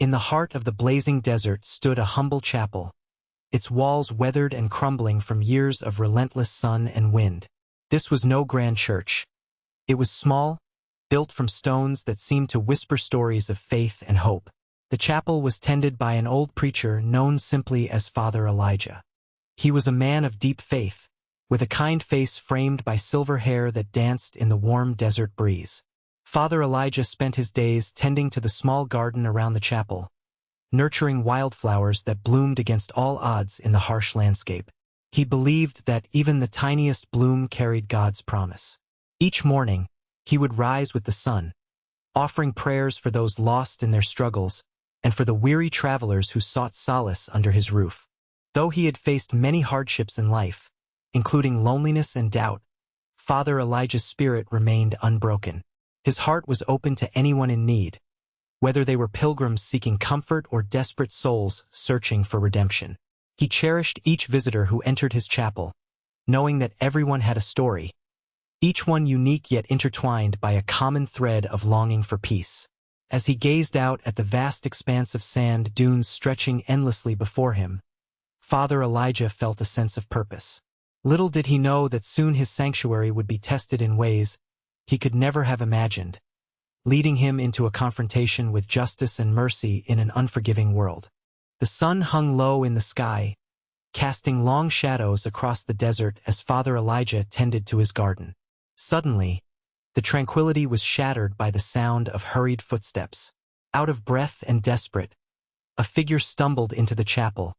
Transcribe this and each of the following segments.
In the heart of the blazing desert stood a humble chapel, its walls weathered and crumbling from years of relentless sun and wind. This was no grand church. It was small, built from stones that seemed to whisper stories of faith and hope. The chapel was tended by an old preacher known simply as Father Elijah. He was a man of deep faith, with a kind face framed by silver hair that danced in the warm desert breeze. Father Elijah spent his days tending to the small garden around the chapel, nurturing wildflowers that bloomed against all odds in the harsh landscape. He believed that even the tiniest bloom carried God's promise. Each morning, he would rise with the sun, offering prayers for those lost in their struggles and for the weary travelers who sought solace under his roof. Though he had faced many hardships in life, including loneliness and doubt, Father Elijah's spirit remained unbroken. His heart was open to anyone in need, whether they were pilgrims seeking comfort or desperate souls searching for redemption. He cherished each visitor who entered his chapel, knowing that everyone had a story, each one unique yet intertwined by a common thread of longing for peace. As he gazed out at the vast expanse of sand dunes stretching endlessly before him, Father Elijah felt a sense of purpose. Little did he know that soon his sanctuary would be tested in ways he could never have imagined, leading him into a confrontation with justice and mercy in an unforgiving world. The sun hung low in the sky, casting long shadows across the desert as Father Elijah tended to his garden. Suddenly, the tranquility was shattered by the sound of hurried footsteps. Out of breath and desperate, a figure stumbled into the chapel,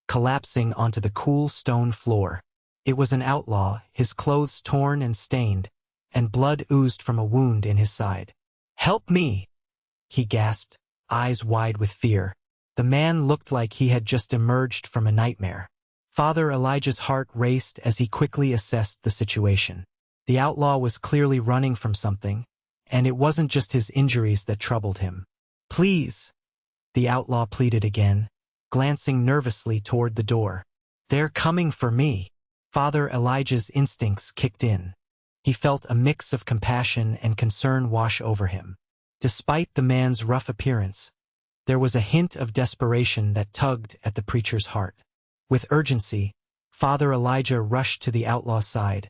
collapsing onto the cool stone floor. It was an outlaw, his clothes torn and stained, and blood oozed from a wound in his side. "Help me!" he gasped, eyes wide with fear. The man looked like he had just emerged from a nightmare. Father Elijah's heart raced as he quickly assessed the situation. The outlaw was clearly running from something, and it wasn't just his injuries that troubled him. "Please," the outlaw pleaded again, glancing nervously toward the door. "They're coming for me." Father Elijah's instincts kicked in. He felt a mix of compassion and concern wash over him. Despite the man's rough appearance, there was a hint of desperation that tugged at the preacher's heart. With urgency, Father Elijah rushed to the outlaw's side,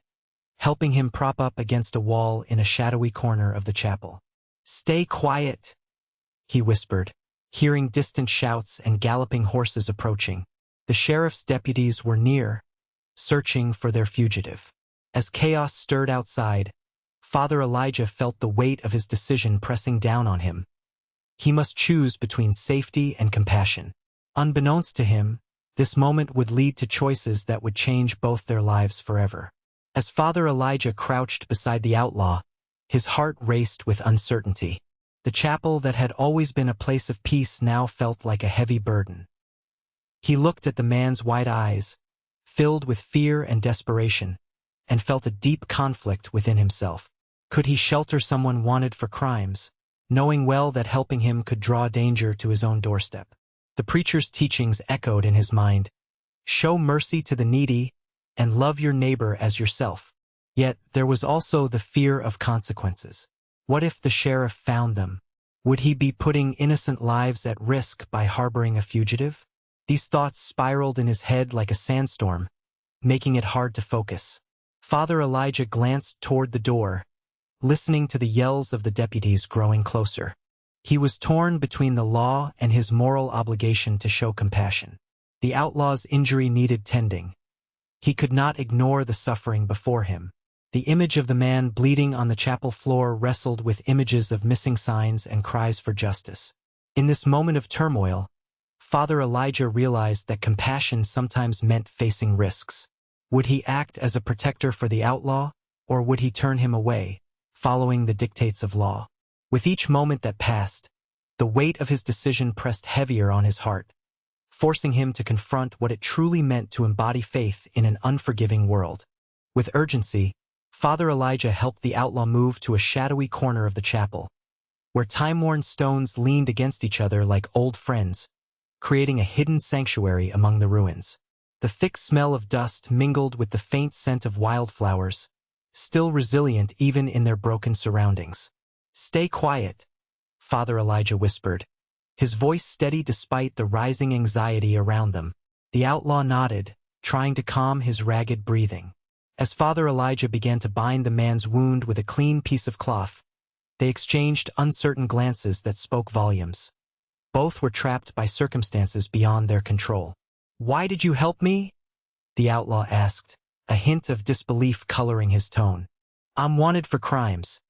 helping him prop up against a wall in a shadowy corner of the chapel. "Stay quiet," he whispered, hearing distant shouts and galloping horses approaching. The sheriff's deputies were near, searching for their fugitive. As chaos stirred outside, Father Elijah felt the weight of his decision pressing down on him. He must choose between safety and compassion. Unbeknownst to him, this moment would lead to choices that would change both their lives forever. As Father Elijah crouched beside the outlaw, his heart raced with uncertainty. The chapel that had always been a place of peace now felt like a heavy burden. He looked at the man's wide eyes, filled with fear and desperation, and felt a deep conflict within himself. Could he shelter someone wanted for crimes, knowing well that helping him could draw danger to his own doorstep? The preacher's teachings echoed in his mind. Show mercy to the needy, and love your neighbor as yourself. Yet there was also the fear of consequences. What if the sheriff found them? Would he be putting innocent lives at risk by harboring a fugitive? These thoughts spiraled in his head like a sandstorm, making it hard to focus. Father Elijah glanced toward the door, listening to the yells of the deputies growing closer. He was torn between the law and his moral obligation to show compassion. The outlaw's injury needed tending. He could not ignore the suffering before him. The image of the man bleeding on the chapel floor wrestled with images of missing signs and cries for justice. In this moment of turmoil, Father Elijah realized that compassion sometimes meant facing risks. Would he act as a protector for the outlaw, or would he turn him away, following the dictates of law? With each moment that passed, the weight of his decision pressed heavier on his heart, forcing him to confront what it truly meant to embody faith in an unforgiving world. With urgency, Father Elijah helped the outlaw move to a shadowy corner of the chapel, where time-worn stones leaned against each other like old friends, creating a hidden sanctuary among the ruins. The thick smell of dust mingled with the faint scent of wildflowers, still resilient even in their broken surroundings. "Stay quiet," Father Elijah whispered, his voice steady despite the rising anxiety around them. The outlaw nodded, trying to calm his ragged breathing. As Father Elijah began to bind the man's wound with a clean piece of cloth, they exchanged uncertain glances that spoke volumes. Both were trapped by circumstances beyond their control. "Why did you help me?" the outlaw asked, a hint of disbelief coloring his tone. "I'm wanted for crimes.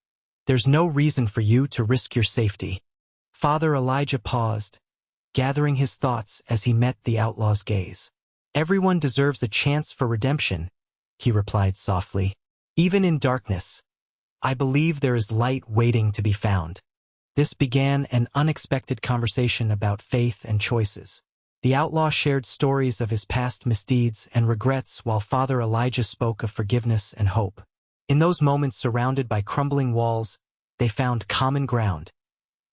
There's no reason for you to risk your safety." Father Elijah paused, gathering his thoughts as he met the outlaw's gaze. "Everyone deserves a chance for redemption," he replied softly. "Even in darkness, I believe there is light waiting to be found." This began an unexpected conversation about faith and choices. The outlaw shared stories of his past misdeeds and regrets while Father Elijah spoke of forgiveness and hope. In those moments surrounded by crumbling walls, they found common ground,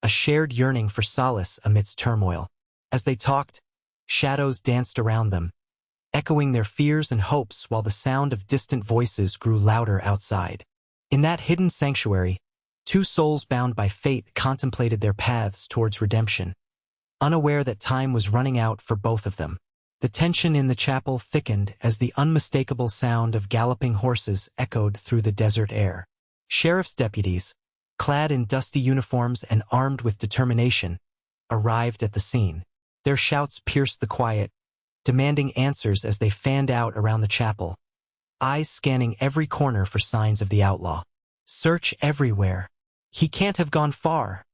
a shared yearning for solace amidst turmoil. As they talked, shadows danced around them, echoing their fears and hopes while the sound of distant voices grew louder outside. In that hidden sanctuary, two souls bound by fate contemplated their paths towards redemption, unaware that time was running out for both of them. The tension in the chapel thickened as the unmistakable sound of galloping horses echoed through the desert air. Sheriff's deputies, clad in dusty uniforms and armed with determination, arrived at the scene. Their shouts pierced the quiet, demanding answers as they fanned out around the chapel, eyes scanning every corner for signs of the outlaw. "Search everywhere. He can't have gone far,"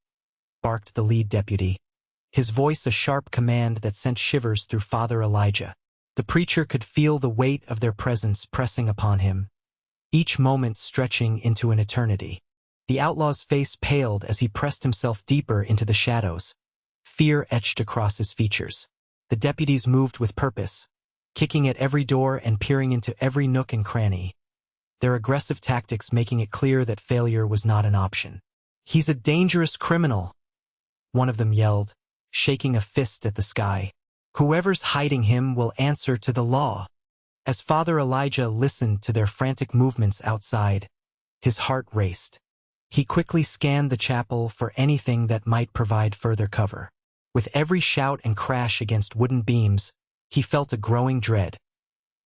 barked the lead deputy, his voice a sharp command that sent shivers through Father Elijah. The preacher could feel the weight of their presence pressing upon him, each moment stretching into an eternity. The outlaw's face paled as he pressed himself deeper into the shadows, fear etched across his features. The deputies moved with purpose, kicking at every door and peering into every nook and cranny, their aggressive tactics making it clear that failure was not an option. "He's a dangerous criminal," one of them yelled, shaking a fist at the sky. "Whoever's hiding him will answer to the law." As Father Elijah listened to their frantic movements outside, his heart raced. He quickly scanned the chapel for anything that might provide further cover. With every shout and crash against wooden beams, he felt a growing dread.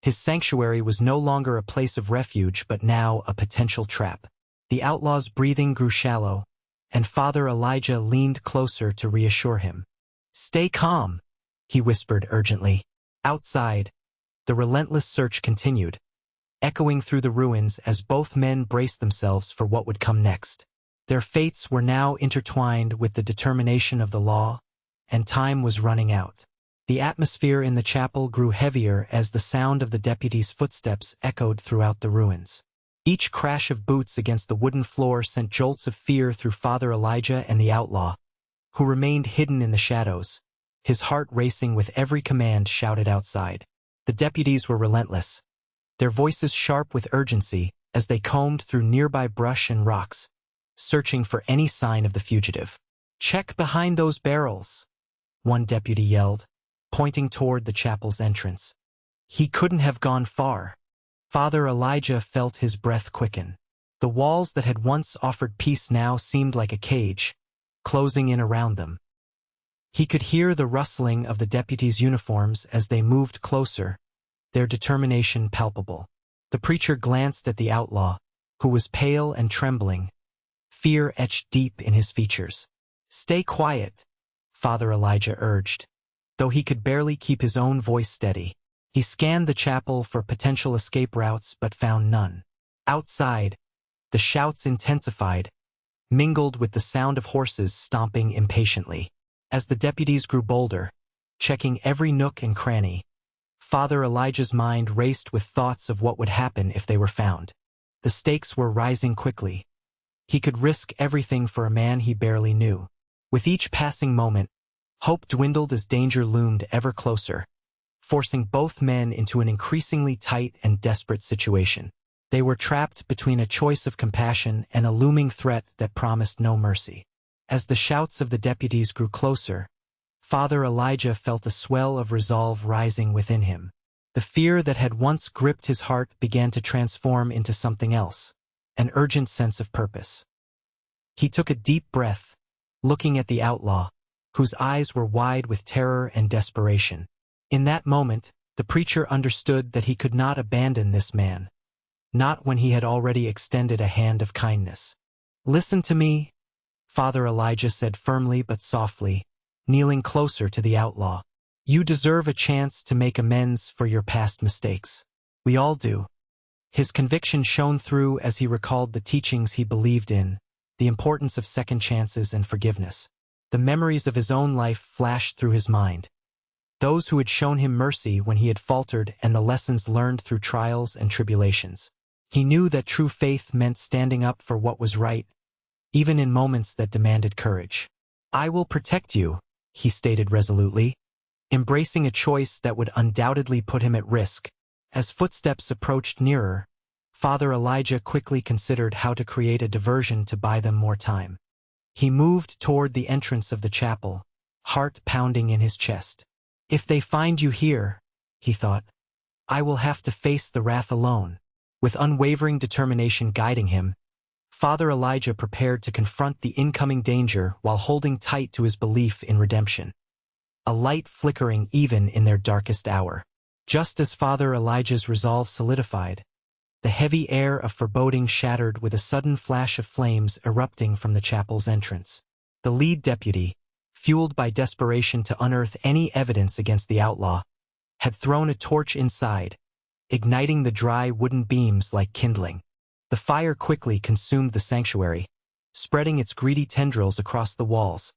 His sanctuary was no longer a place of refuge but now a potential trap. The outlaw's breathing grew shallow, and Father Elijah leaned closer to reassure him. "Stay calm," he whispered urgently. Outside, the relentless search continued, echoing through the ruins as both men braced themselves for what would come next. Their fates were now intertwined with the determination of the law, and time was running out. The atmosphere in the chapel grew heavier as the sound of the deputies' footsteps echoed throughout the ruins. Each crash of boots against the wooden floor sent jolts of fear through Father Elijah and the outlaw, who remained hidden in the shadows, his heart racing with every command shouted outside. The deputies were relentless, their voices sharp with urgency as they combed through nearby brush and rocks, searching for any sign of the fugitive. "Check behind those barrels," one deputy yelled, pointing toward the chapel's entrance. "He couldn't have gone far." Father Elijah felt his breath quicken. The walls that had once offered peace now seemed like a cage, closing in around them. He could hear the rustling of the deputies' uniforms as they moved closer, their determination palpable. The preacher glanced at the outlaw, who was pale and trembling, fear etched deep in his features. "Stay quiet," Father Elijah urged, though he could barely keep his own voice steady. He scanned the chapel for potential escape routes but found none. Outside, the shouts intensified, mingled with the sound of horses stomping impatiently. As the deputies grew bolder, checking every nook and cranny, Father Elijah's mind raced with thoughts of what would happen if they were found. The stakes were rising quickly. He could risk everything for a man he barely knew. With each passing moment, hope dwindled as danger loomed ever closer, forcing both men into an increasingly tight and desperate situation. They were trapped between a choice of compassion and a looming threat that promised no mercy. As the shouts of the deputies grew closer, Father Elijah felt a swell of resolve rising within him. The fear that had once gripped his heart began to transform into something else, an urgent sense of purpose. He took a deep breath, looking at the outlaw, whose eyes were wide with terror and desperation. In that moment, the preacher understood that he could not abandon this man, not when he had already extended a hand of kindness. "Listen to me," Father Elijah said firmly but softly, kneeling closer to the outlaw. "You deserve a chance to make amends for your past mistakes. We all do." His conviction shone through as he recalled the teachings he believed in, the importance of second chances and forgiveness. The memories of his own life flashed through his mind. Those who had shown him mercy when he had faltered and the lessons learned through trials and tribulations. He knew that true faith meant standing up for what was right, even in moments that demanded courage. "I will protect you," he stated resolutely, embracing a choice that would undoubtedly put him at risk. As footsteps approached nearer, Father Elijah quickly considered how to create a diversion to buy them more time. He moved toward the entrance of the chapel, heart pounding in his chest. "If they find you here," he thought, "I will have to face the wrath alone." With unwavering determination guiding him, Father Elijah prepared to confront the incoming danger while holding tight to his belief in redemption. A light flickering even in their darkest hour. Just as Father Elijah's resolve solidified, the heavy air of foreboding shattered with a sudden flash of flames erupting from the chapel's entrance. The lead deputy, fueled by desperation to unearth any evidence against the outlaw, had thrown a torch inside, igniting the dry wooden beams like kindling. The fire quickly consumed the sanctuary, spreading its greedy tendrils across the walls,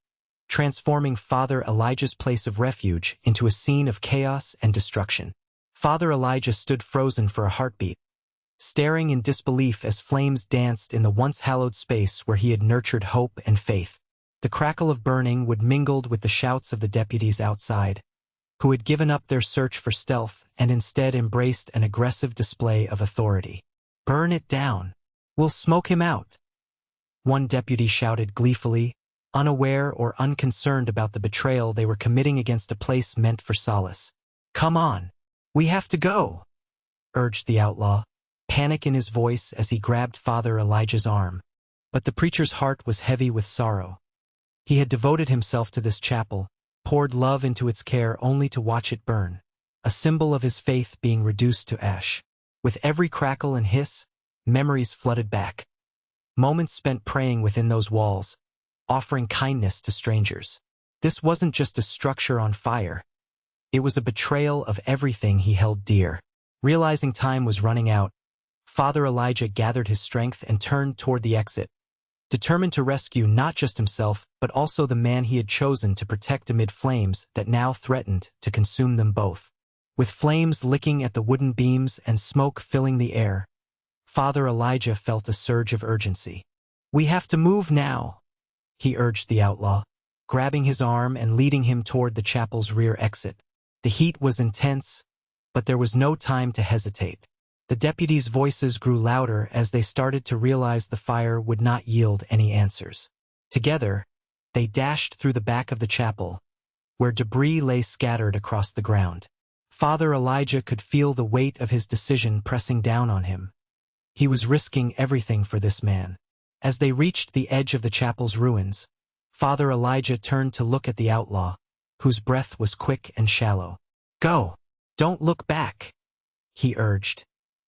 transforming Father Elijah's place of refuge into a scene of chaos and destruction. Father Elijah stood frozen for a heartbeat, staring in disbelief as flames danced in the once hallowed space where he had nurtured hope and faith. The crackle of burning would mingled with the shouts of the deputies outside, who had given up their search for stealth and instead embraced an aggressive display of authority. "Burn it down. We'll smoke him out," one deputy shouted gleefully, unaware or unconcerned about the betrayal they were committing against a place meant for solace. "Come on. We have to go," urged the outlaw, panic in his voice as he grabbed Father Elijah's arm. But the preacher's heart was heavy with sorrow. He had devoted himself to this chapel, poured love into its care only to watch it burn, a symbol of his faith being reduced to ash. With every crackle and hiss, memories flooded back. Moments spent praying within those walls, offering kindness to strangers. This wasn't just a structure on fire. It was a betrayal of everything he held dear. Realizing time was running out, Father Elijah gathered his strength and turned toward the exit, determined to rescue not just himself but also the man he had chosen to protect amid flames that now threatened to consume them both. With flames licking at the wooden beams and smoke filling the air, Father Elijah felt a surge of urgency. "We have to move now," he urged the outlaw, grabbing his arm and leading him toward the chapel's rear exit. The heat was intense, but there was no time to hesitate. The deputies' voices grew louder as they started to realize the fire would not yield any answers. Together, they dashed through the back of the chapel, where debris lay scattered across the ground. Father Elijah could feel the weight of his decision pressing down on him. He was risking everything for this man. As they reached the edge of the chapel's ruins, Father Elijah turned to look at the outlaw, whose breath was quick and shallow. "Go! Don't look back," he urged,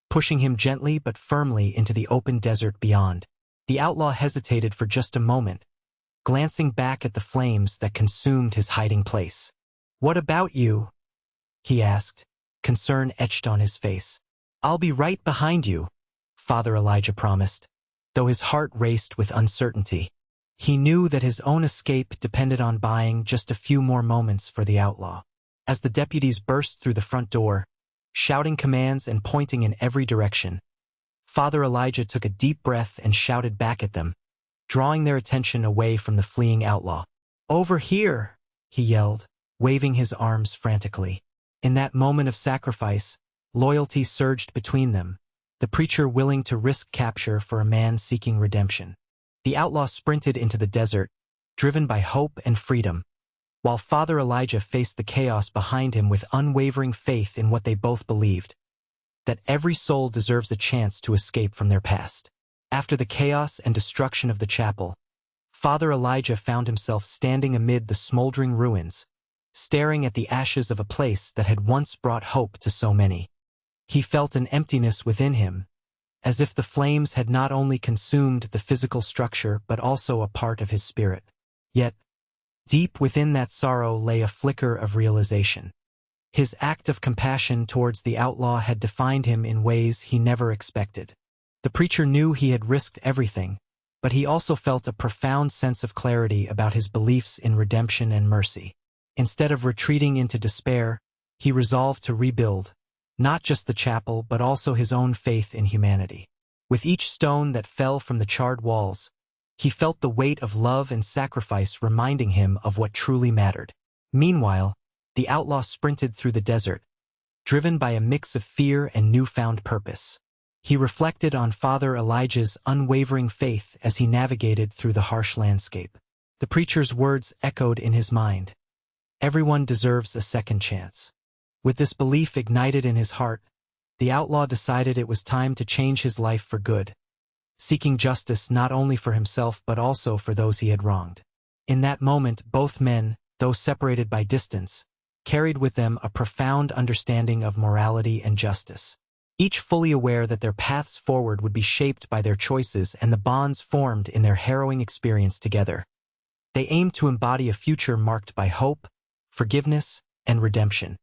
pushing him gently but firmly into the open desert beyond. The outlaw hesitated for just a moment, glancing back at the flames that consumed his hiding place. "What about you?" he asked, concern etched on his face. "I'll be right behind you," Father Elijah promised, though his heart raced with uncertainty. He knew that his own escape depended on buying just a few more moments for the outlaw. As the deputies burst through the front door, shouting commands and pointing in every direction, Father Elijah took a deep breath and shouted back at them, drawing their attention away from the fleeing outlaw. "Over here!" he yelled, waving his arms frantically. In that moment of sacrifice, loyalty surged between them, the preacher willing to risk capture for a man seeking redemption. The outlaw sprinted into the desert, driven by hope and freedom, while Father Elijah faced the chaos behind him with unwavering faith in what they both believed, that every soul deserves a chance to escape from their past. After the chaos and destruction of the chapel, Father Elijah found himself standing amid the smoldering ruins, staring at the ashes of a place that had once brought hope to so many. He felt an emptiness within him, as if the flames had not only consumed the physical structure but also a part of his spirit. Yet, deep within that sorrow lay a flicker of realization. His act of compassion towards the outlaw had defined him in ways he never expected. The preacher knew he had risked everything, but he also felt a profound sense of clarity about his beliefs in redemption and mercy. Instead of retreating into despair, he resolved to rebuild, not just the chapel but also his own faith in humanity. With each stone that fell from the charred walls, he felt the weight of love and sacrifice reminding him of what truly mattered. Meanwhile, the outlaw sprinted through the desert, driven by a mix of fear and newfound purpose. He reflected on Father Elijah's unwavering faith as he navigated through the harsh landscape. The preacher's words echoed in his mind. Everyone deserves a second chance. With this belief ignited in his heart, the outlaw decided it was time to change his life for good, seeking justice not only for himself but also for those he had wronged. In that moment, both men, though separated by distance, carried with them a profound understanding of morality and justice. Each fully aware that their paths forward would be shaped by their choices and the bonds formed in their harrowing experience together. They aimed to embody a future marked by hope, forgiveness, and redemption.